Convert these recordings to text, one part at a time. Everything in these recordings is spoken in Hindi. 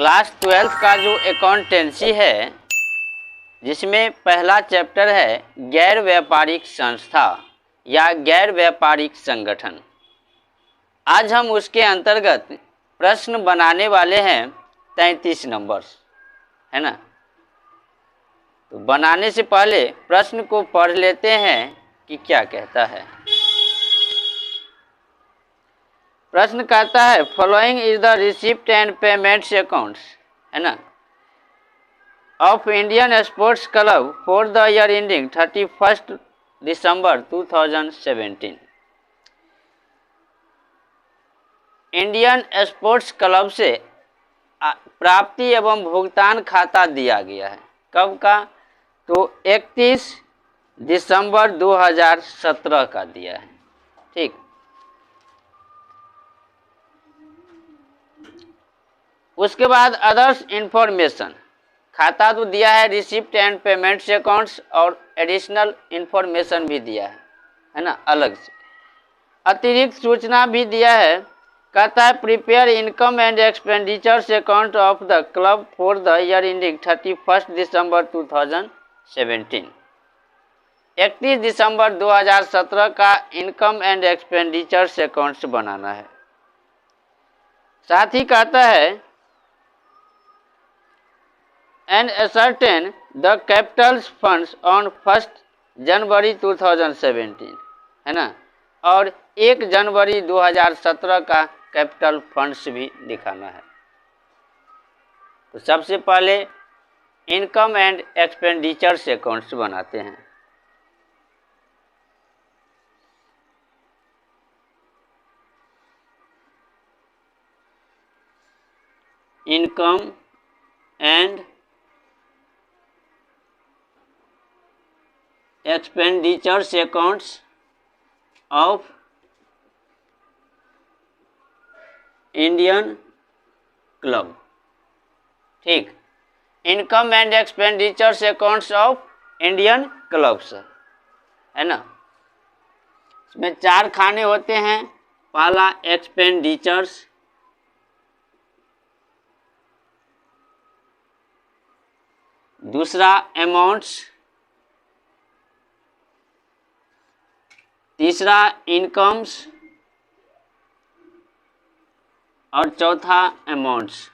क्लास 12th का जो अकाउंटेंसी है, जिसमें पहला चैप्टर है गैर व्यापारिक संस्था या गैर व्यापारिक संगठन। आज हम उसके अंतर्गत प्रश्न बनाने वाले हैं 33 नंबर, है ना। तो बनाने से पहले प्रश्न को पढ़ लेते हैं कि क्या कहता है। प्रश्न कहता है following is the receipt and payments accounts, है ना, of Indian sports club for the year ending 31 December 2017। Indian sports club से प्राप्ति एवं भुगतान खाता दिया गया है। कब का? तो 31 दिसंबर 2017 का दिया है। ठीक, उसके बाद अदर्स इंफॉर्मेशन, खाता तो दिया है रिसिप्ट एंड पेमेंट्स अकाउंट्स, और एडिशनल इंफॉर्मेशन भी दिया है ना, अलग से अतिरिक्त सूचना भी दिया है। कहता है prepare income and expenditures account of the club for the year ending 31 दिसंबर 2017। 31 दिसंबर 2017 का इनकम एंड एक्सपेंडिचर्स अकाउंट्स बनाना है। साथ ही कहता है and ascertain the capital funds on 1 जनवरी 2017, है ना, और 1 जनवरी 2017 का कैपिटल फंड्स भी दिखाना है। तो सबसे पहले इनकम एंड एक्सपेंडिचर्स अकाउंट्स बनाते हैं। Income and expenditures accounts of Indian club. ठीक, income and expenditures accounts of Indian clubs, है ना। इसमें 4 खाने होते हैं। पहला एक्सपेंडिचर्स, दूसरा अमाउंट्स, तीसरा इनकम्स, और चौथा अमाउंट्स।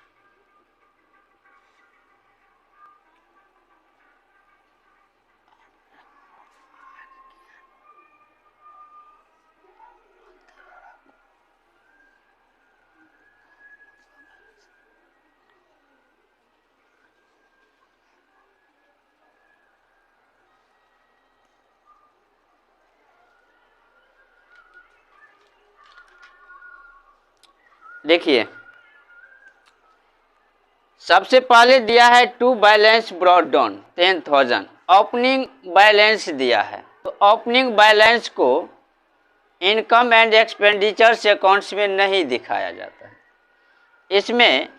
देखिए, सबसे पहले दिया है to balance brought down 10,000, opening balance दिया है। तो ओपनिंग बैलेंस को इनकम एंड एक्सपेंडिचर्स अकाउंट्स में नहीं दिखाया जाता है। इसमें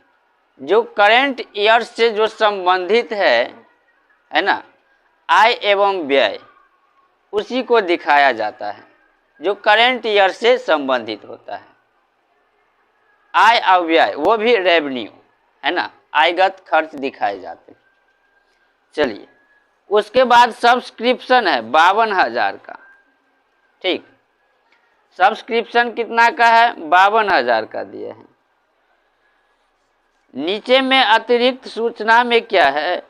जो करेंट ईयर से जो संबंधित है ना, आय एवं व्यय, उसी को दिखाया जाता है जो करेंट ईयर से संबंधित होता है। आय और व्यय वो भी रेवेन्यू, है ना, आयगत खर्च दिखाए जाते हैं। चलिए, उसके बाद सब्सक्रिप्शन है 52,000 का। ठीक, सब्सक्रिप्शन कितना का है? 52,000 का दिए हैं। नीचे में अतिरिक्त सूचना में क्या है?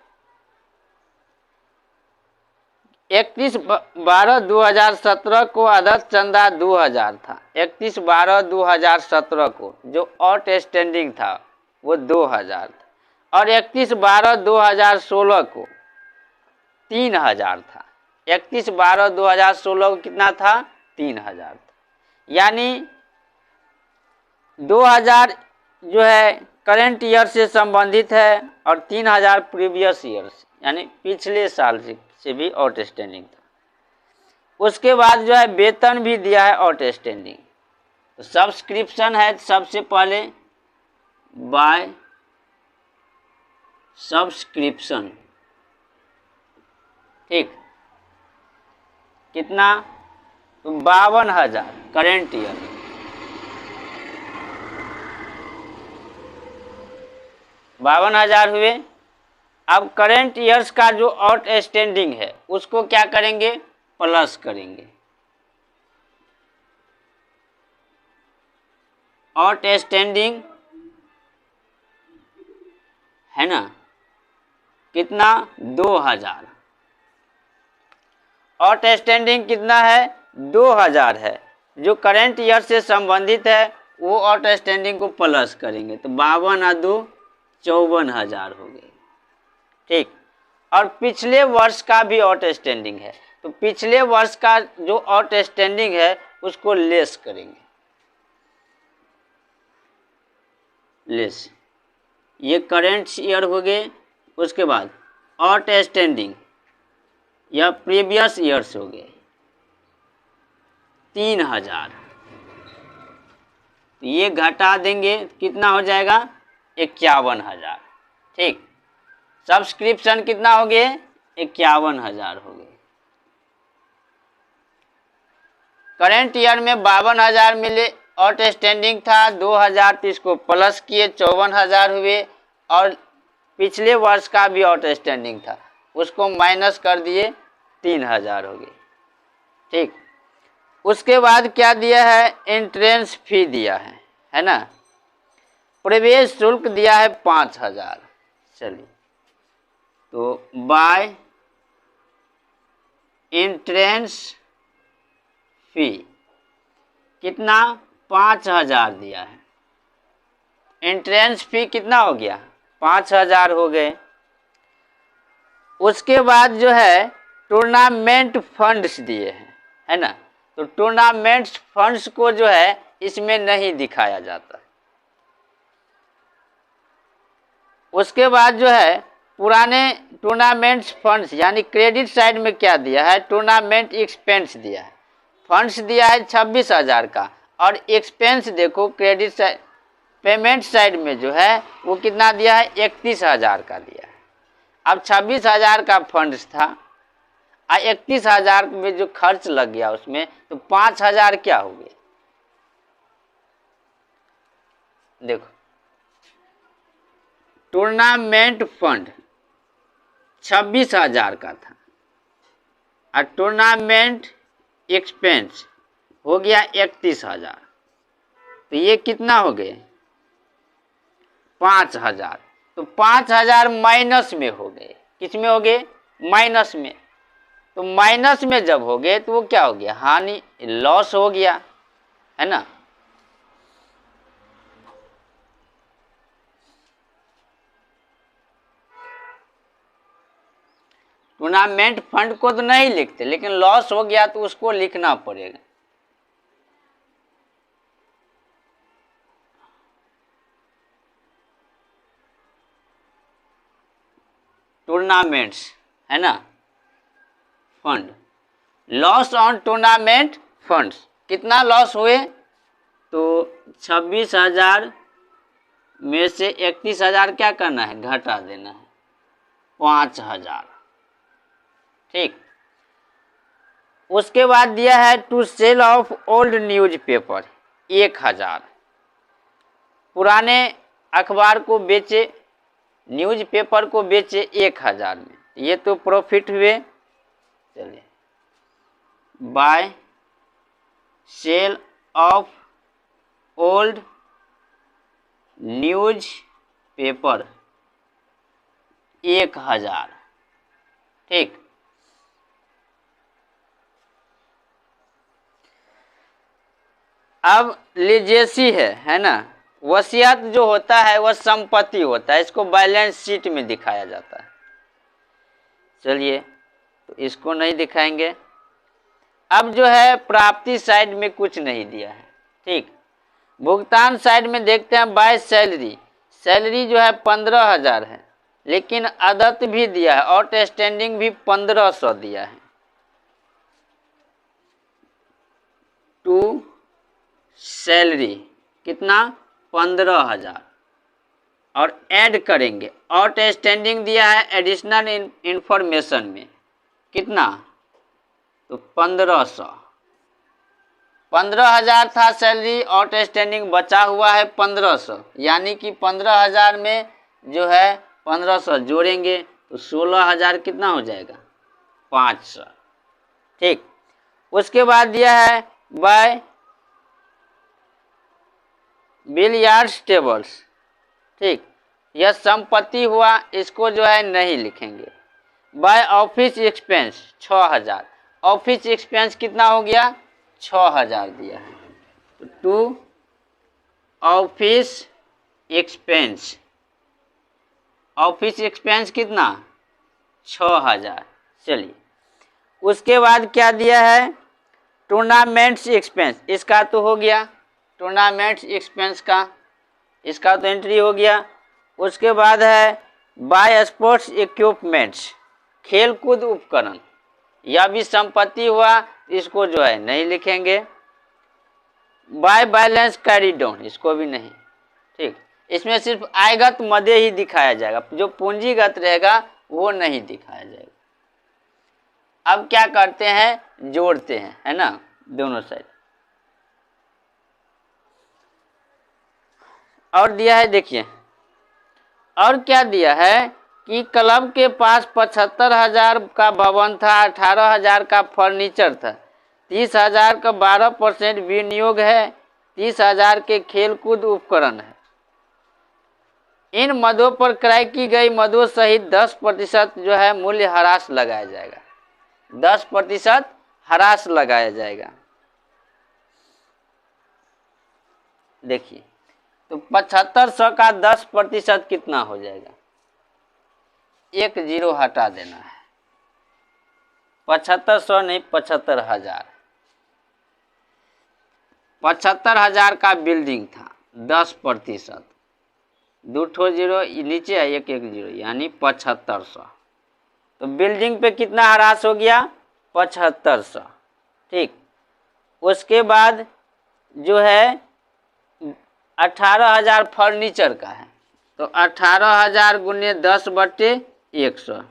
31/12/2017 को अदर चंदा 2,000 था। 31/12/2017 को जो आउट स्टैंडिंग था वो 2,000 था, और 31/12/2016 को 3,000 था। 31/12/2016 को कितना था? 3,000 था। यानी 2,000 जो है करेंट ईयर से संबंधित है, और 3,000 प्रीवियस ईयर से, यानी पिछले साल से भी आउटस्टैंडिंग था। उसके बाद जो है वेतन भी दिया है आउटस्टैंडिंग। तो सब्सक्रिप्शन है सबसे पहले बाय सब्सक्रिप्शन। ठीक, कितना? तो 52,000 करेंट ईयर। 52,000 52,000 हुए। अब करेंट ईयर्स का जो आउटस्टैंडिंग है उसको क्या करेंगे, प्लस करेंगे। आउटस्टैंडिंग है ना, कितना, 2,000। आउटस्टैंडिंग कितना है, 2,000 है। जो करेंट ईयर से संबंधित है वो आउटस्टैंडिंग को प्लस करेंगे, तो 52 और 2 54,000 हो गए। ठीक, और पिछले वर्ष का भी आउटस्टैंडिंग है, तो पिछले वर्ष का जो आउटस्टैंडिंग है उसको लेस करेंगे, लेस। ये करेंट ईयर हो गए। उसके बाद आउटस्टैंडिंग या प्रीवियस ईयर्स हो गए 3,000, तो ये घटा देंगे, कितना हो जाएगा, 51,000। ठीक, सब्सक्रिप्शन कितना हो गए, 51,000 हो गए। करेंट ईयर में 52,000 मिले, आउटस्टैंडिंग था 2,000, तो इसको प्लस किए 54,000 हुए, और पिछले वर्ष का भी आउटस्टैंडिंग था उसको माइनस कर दिए, 3,000 हो गए। ठीक, उसके बाद क्या दिया है, एंट्रेंस फी दिया है ना, प्रवेश शुल्क दिया है 5,000। चलिए, तो बाय एंट्रेंस फी कितना, 5,000 दिया है। एंट्रेंस फी कितना हो गया, 5,000 हो गए। उसके बाद जो है टूर्नामेंट फंड्स दिए हैं, है ना, तो टूर्नामेंट फंड्स को जो है इसमें नहीं दिखाया जाता। उसके बाद जो है पुराने टूर्नामेंट फंड्स यानी क्रेडिट साइड में क्या दिया है, टूर्नामेंट एक्सपेंस दिया है। फंड्स दिया है 26,000 का, और एक्सपेंस देखो क्रेडिट साइड, पेमेंट साइड में जो है वो कितना दिया है, 31,000 का दिया है। अब 26,000 का फंड्स था और 31,000 में जो खर्च लग गया उसमें, तो 5,000 क्या हो गए, देखो टूर्नामेंट फंड 26,000 का था और टूर्नामेंट एक्सपेंस हो गया 31,000, तो ये कितना हो गए, 5,000। तो 5,000 माइनस में हो गए, किस में हो गए, माइनस में। तो माइनस में जब हो गए तो वो क्या हो गया, हानि, लॉस हो गया, है ना। टूर्नामेंट फंड को तो नहीं लिखते, लेकिन लॉस हो गया तो उसको लिखना पड़ेगा। टूर्नामेंट्स, है ना, fund, loss on tournament funds, कितना लॉस हुए, तो 26,000 में से 31,000 क्या करना है, घटा देना है, 5,000। ठीक, उसके बाद दिया है to sale of old newspaper 1,000, पुराने अखबार को बेचे, न्यूज पेपर को बेचे 1,000 में, ये तो प्रॉफिट हुए। चलिए, by sale of old newspaper 1,000। ठीक, अब लीजेसी है ना, वसीयत जो होता है वह संपत्ति होता है, इसको बैलेंस शीट में दिखाया जाता है। चलिए, तो इसको नहीं दिखाएंगे। अब जो है प्राप्ति साइड में कुछ नहीं दिया है। ठीक, भुगतान साइड में देखते हैं, बाय सैलरी, सैलरी जो है 15,000 है, लेकिन अदत भी दिया है, आउटस्टैंडिंग भी 1,500 दिया है। टू सैलरी कितना, 15,000, और ऐड करेंगे, आउटस्टैंडिंग दिया है एडिशनल इंफॉर्मेशन में कितना, तो 1,500। 15,000 था सैलरी, आउटस्टैंडिंग बचा हुआ है 1,500, यानी कि 15,000 में जो है 1500 जोड़ेंगे तो 16,000 कितना हो जाएगा 500। ठीक, उसके बाद दिया है बाय बिलियर्ड्स टेबल्स। ठीक, यह संपत्ति हुआ, इसको जो है नहीं लिखेंगे। By office expense 6000, office expense कितना हो गया 6000 दिया है, तो to office expense, office expense कितना 6000। चलिए, उसके बाद क्या दिया है टूर्नामेंट्स एक्सपेंस, इसका तो हो गया टूर्नामेंट्स एक्सपेंस का, इसका तो एंट्री हो गया। उसके बाद है बाय स्पोर्ट्स इक्विपमेंट्स, खेल कूद उपकरण, यह भी संपत्ति हुआ, इसको जो है नहीं लिखेंगे। बाय बैलेंस कैरी डाउन, इसको भी नहीं। ठीक, इसमें सिर्फ आयगत मध्य ही दिखाया जाएगा, जो पूंजीगत रहेगा वो नहीं दिखाया जाएगा। अब क्या करते हैं जोड़ते हैं, है ना, दोनों साइड। और दिया है देखिए, और क्या दिया है कि क्लब के पास 75,000 का भवन था, 18,000 का फर्नीचर था, 30,000 का 12% विनियोग है, 30,000 के खेलकूद उपकरण है। इन मदों पर क्रय की गई मदों सहित 10% जो है मूल्य ह्रास लगाया जाएगा, 10% ह्रास लगाया जाएगा। देखिए, तो 7500 का 10% कितना हो जाएगा, एक जीरो हटा देना है, 7500 नहीं 75,000। 75,000 का बिल्डिंग था, 10%, 2 जीरो नीचे है, एक जीरो, यानी 7500। तो बिल्डिंग पे कितना ह्रास हो गया 7500। ठीक, उसके बाद जो है 18,000 फर्नीचर का है, तो 18,000 गुने 10/100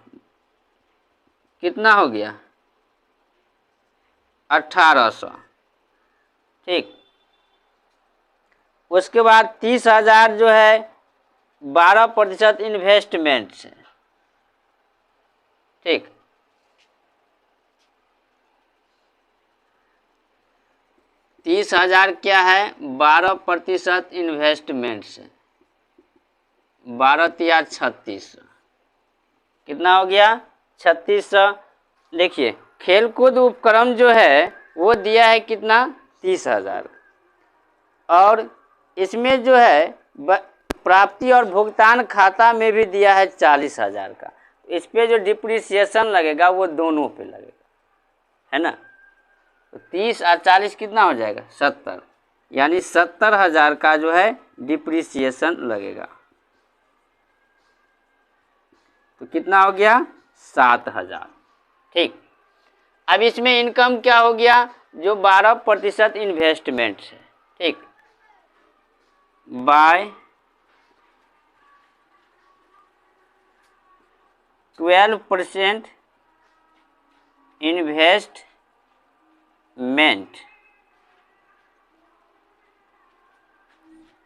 कितना हो गया 1800। ठीक, उसके बाद 30,000 जो है 12% इन्वेस्टमेंट से। ठीक, तीस हजार क्या है 12% इन्वेस्टमेंट से, 12 तिया 3600, कितना हो गया 3600। देखिए, खेलकूद उपकरण जो है वो दिया है कितना 30,000, और इसमें जो है प्राप्ति और भुगतान खाता में भी दिया है 40,000 का। इस पे जो डिप्रिसिएशन लगेगा वो दोनों पे लगेगा, है ना। तो 30 और 40 कितना हो जाएगा 70, यानी 70,000 का जो है डिप्रिसिएशन लगेगा। तो कितना हो गया 7,000। ठीक, अब इसमें इनकम क्या हो गया जो 12% इन्वेस्टमेंट है। ठीक, बाय 12% इन्वेस्टमेंट,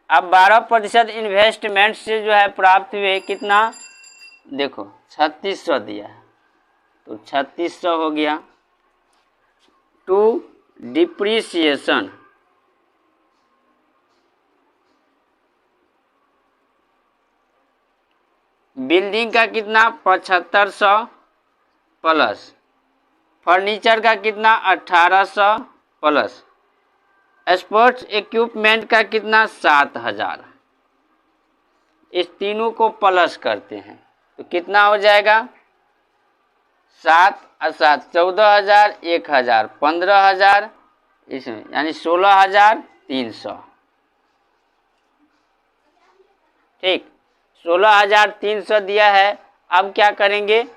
अब 12% इन्वेस्टमेंट से जो है प्राप्त हुए कितना, देखो 3600 दिया है, तो 3600 हो गया। टू डिप्रिसिएशन, बिल्डिंग का कितना 7500 प्लस फर्नीचर का कितना 1800 प्लस स्पोर्ट्स इक्विपमेंट का कितना 7,000। इस तीनों को प्लस करते हैं तो कितना हो जाएगा 7 और 7 14,000, 1,000 15,000, इसमें यानी 16,300। ठीक, 16,300 दिया है। अब क्या करेंगे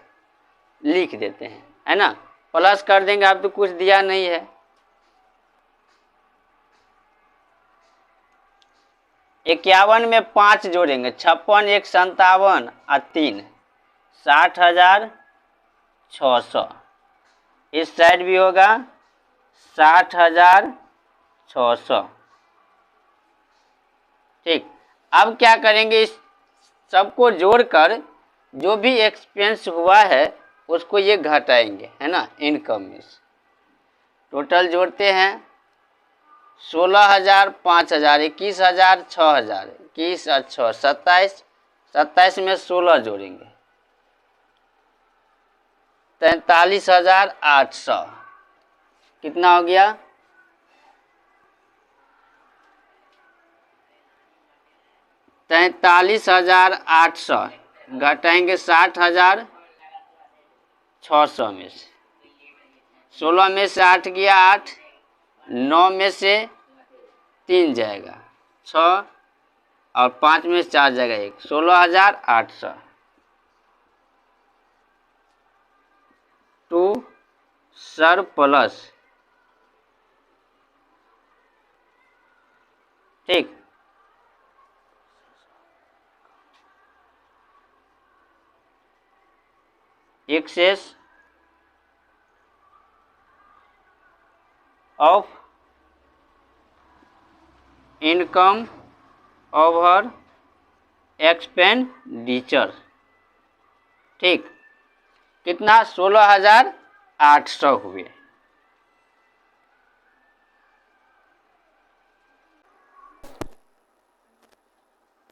लिख देते हैं, है ना, प्लस कर देंगे। अब तो कुछ दिया नहीं है। 51 में 5 जोड़ेंगे, 56 1 57 और 3 60,600। इस साइड भी होगा 60,600। ठीक, अब क्या करेंगे इस सबको जोड़कर जो भी एक्सपेंस हुआ है उसको ये घटाएंगे, है ना, इनकम में से। टोटल जोड़ते हैं 16,000, 5,000, 21,000, 6,000, 21 और 6 27, 27 में 16 जोड़ेंगे 43,800। कितना हो गया? 43,800 घटाएंगे 60,600 में से। 16 में से 8 गया 8, 9 में से 3 जाएगा 6 और 5 में से 4 जाएगा 1, 16,800 टू सरप्लस। ठीक, excess of income over expenditure. ठीक, कितना? 16,800 हुए।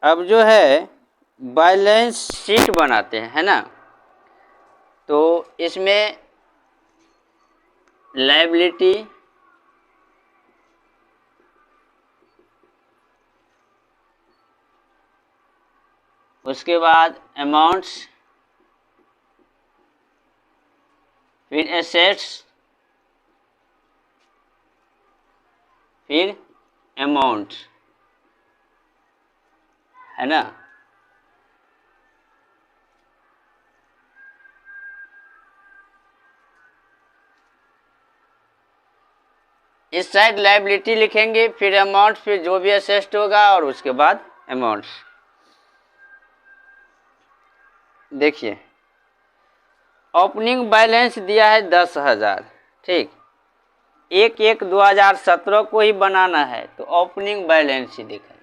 अब जो है बैलेंस शीट बनाते हैं, है ना। तो इसमें लायबिलिटी, उसके बाद अमाउंट्स, फिर एसेट्स, फिर अमाउंट, है ना। इस साइड लायबिलिटी लिखेंगे, फिर अमाउंट, फिर जो भी असेस्ट होगा और उसके बाद अमाउंट्स। देखिए, ओपनिंग बैलेंस दिया है 10,000। ठीक, 1/1/2017 को ही बनाना है तो ओपनिंग बैलेंस ही दिखाएं।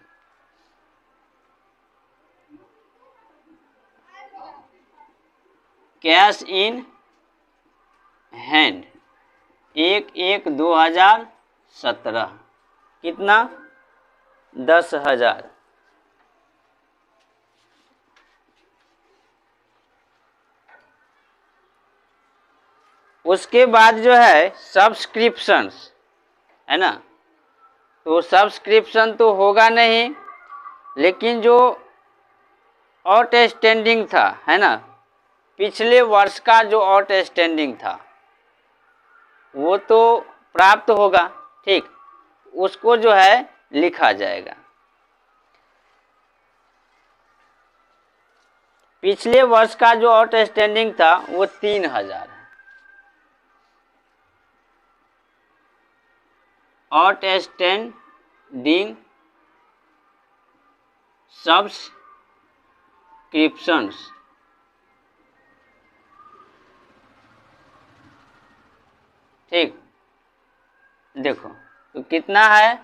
कैश इन हैंड 1/1/2017 कितना? 10,000। उसके बाद जो है सब्सक्रिप्शंस, है ना। तो सब्सक्रिप्शन तो होगा नहीं, लेकिन जो आउटस्टैंडिंग था, है ना, पिछले वर्ष का जो आउटस्टैंडिंग था वो तो प्राप्त होगा। ठीक, उसको जो है लिखा जाएगा। पिछले वर्ष का जो आउटस्टैंडिंग था वो 3,000 है। आउटस्टैंडिंग सब्सक्रिप्शंस, ठीक, देखो तो कितना है?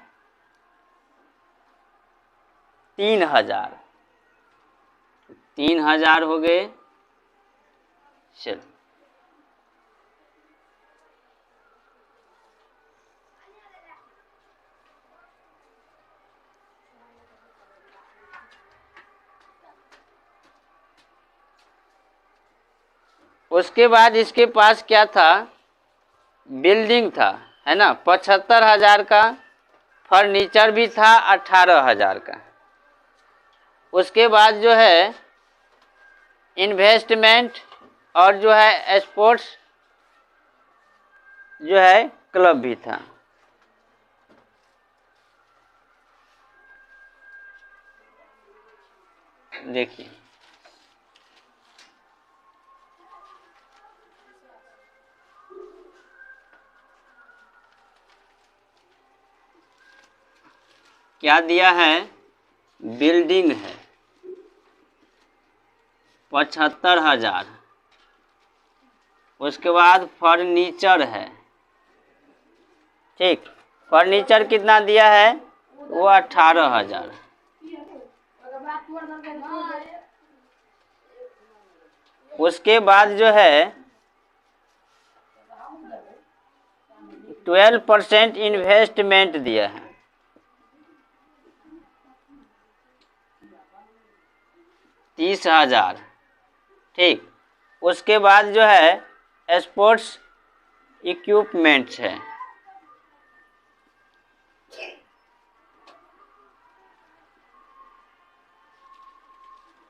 3,000। 3,000 हो गए। चलो, उसके बाद इसके पास क्या था? बिल्डिंग था, है ना, 75,000 का। फर्नीचर भी था 18,000 का। उसके बाद जो है इन्वेस्टमेंट और जो है स्पोर्ट्स जो है क्लब भी था। देखिए, क्या दिया है? बिल्डिंग है 75,000। उसके बाद फर्नीचर है। ठीक, फर्नीचर कितना दिया है? वो 18,000। उसके बाद जो है 12% इन्वेस्टमेंट दिया है, 30,000। ठीक, उसके बाद जो है स्पोर्ट्स इक्विपमेंट्स है,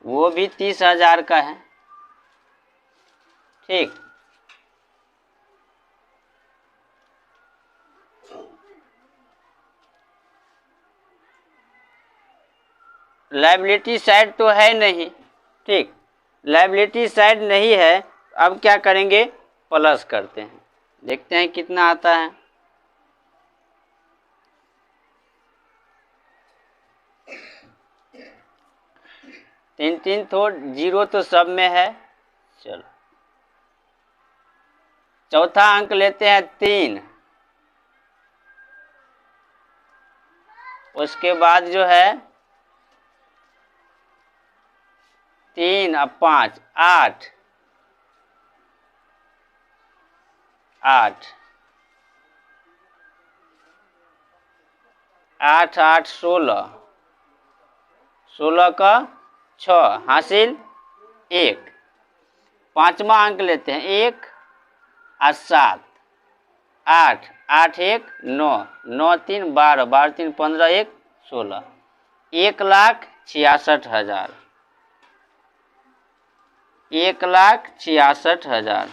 वो भी 30,000 का है। ठीक, लायबिलिटी साइड तो है नहीं। ठीक, लायबिलिटी साइड नहीं है, अब क्या करेंगे, प्लस करते हैं, देखते हैं कितना आता है। तीन तीन तो जीरो तो सब में है। चलो चौथा अंक लेते हैं 3, उसके बाद जो है 3 और 5 8, 8 8 8 16, 16 का 6 हासिल 1। पांचवा अंक लेते हैं 1 और 7 8 8 1 9 9 3 12 12 3 15 1 16, 1,66,000, 1,66,000।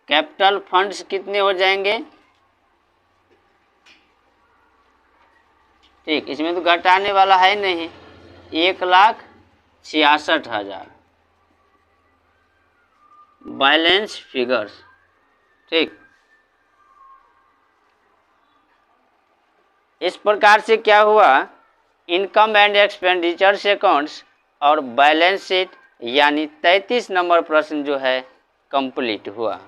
कैपिटल फंड्स कितने हो जाएंगे? ठीक, इसमें तो घटाने वाला है नहीं, 1,66,000 बैलेंस फिगर्स। ठीक, इस प्रकार से क्या हुआ, इनकम एंड एक्सपेंडिचर्स अकाउंट्स और बैलेंस शीट यानी 33 नंबर प्रश्न जो है कंप्लीट हुआ।